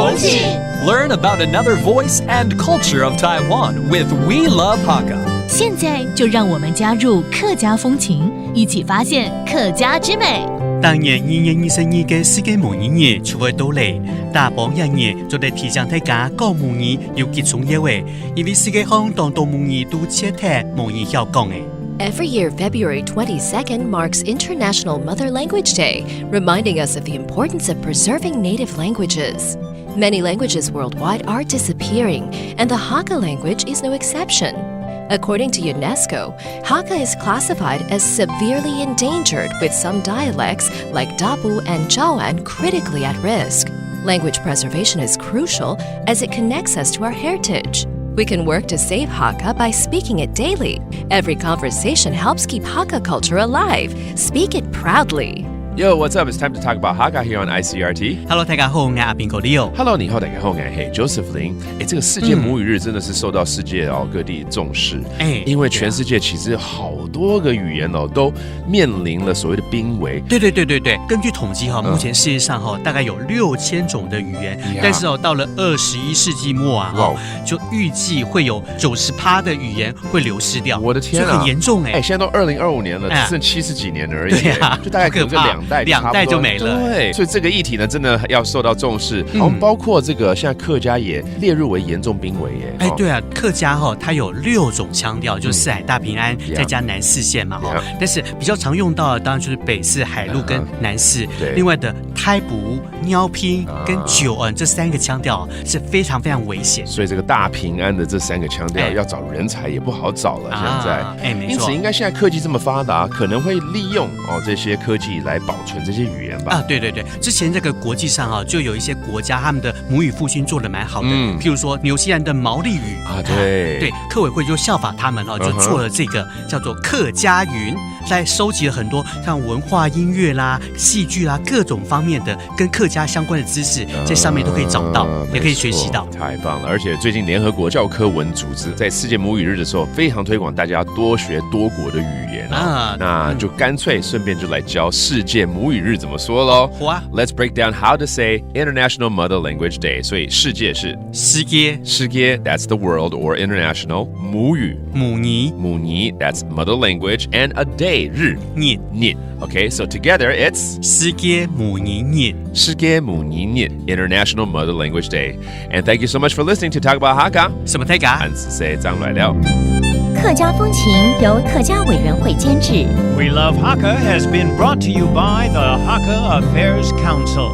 重庆 Learn about another voice and culture of Taiwan with We Love Hakka. 现在就让我们加入客家风情，一起发现客家之美。當年2022嘅世界模擬日就會到嚟，大榜人日就嚟提醒大家講模擬要結束嘢喎，因為世界上當到模擬都切聽模擬要講嘅。Every year, February 22nd marks International Mother Language Day, reminding us of the importance of preserving native languages. Many languages worldwide are disappearing, and the Hakka language is no exception. According to UNESCO, Hakka is classified as severely endangered, with some dialects like Dabu and Jawan critically at risk. Language preservation is crucial as it connects us to our heritage. We can work to save Hakka by speaking it daily. Every conversation helps keep Hakka culture alive. Speak it proudly. Yo, what's up? It's time to talk about Hakka here on ICRT. Hello， 大家好，我係阿邊個 Leo。Hello， 你好，大家好，我係 Joseph Lin。这个世界母语日真的是受到世界各地重视，因为全世界其实好多个语言都面临了所谓的濒危。对，根据统计目前世界上大概有6000种的语言，但是到了21世纪末就预计会有90%的语言会流失掉。我的天啊，很严重现在都2025年了，只剩70几年而已，就大概可能就两代就没了。对，所以这个议题呢，真的要受到重视。包括这个现在客家也列入为严重濒危耶。对啊，客家它有6种腔调，就四海大平安，再加南四县嘛但是比较常用到的当然就是北四、海陆跟南四。另外的胎埔、喵拼跟九恩这3个腔调是非常非常危险。所以这个大平安的这3个腔调要找人才也不好找了。现在，没错。因此应该现在科技这么发达，可能会利用这些科技来保存这些语言吧。对，之前这个国际上就有一些国家他们的母语复兴做得蛮好的，譬如说纽西兰的毛利语对，客委会就效法他们就做了这个叫做客家云，在收集了很多像文化、音乐啦、戏剧啦各种方面的跟客家相关的知识，在上面都可以找到，也可以学习到。太棒了！而且最近联合国教科文组织在世界母语日的时候，非常推广大家多学多国的语言那就干脆顺便就来教世界母语日怎么说咯。好啊 Let's break down how to say International Mother Language Day. 所以世界是世界 that's the world or international. 母语母尼 that's mother language. And a day 日日 Okay, so together it's 世界母尼日International Mother Language Day. And thank you so much for listening to Talk About Hakka. 什么大家say 张来了。客家风情由客家委员会监制。 We Love Hakka has been brought to you by the Hakka Affairs Council.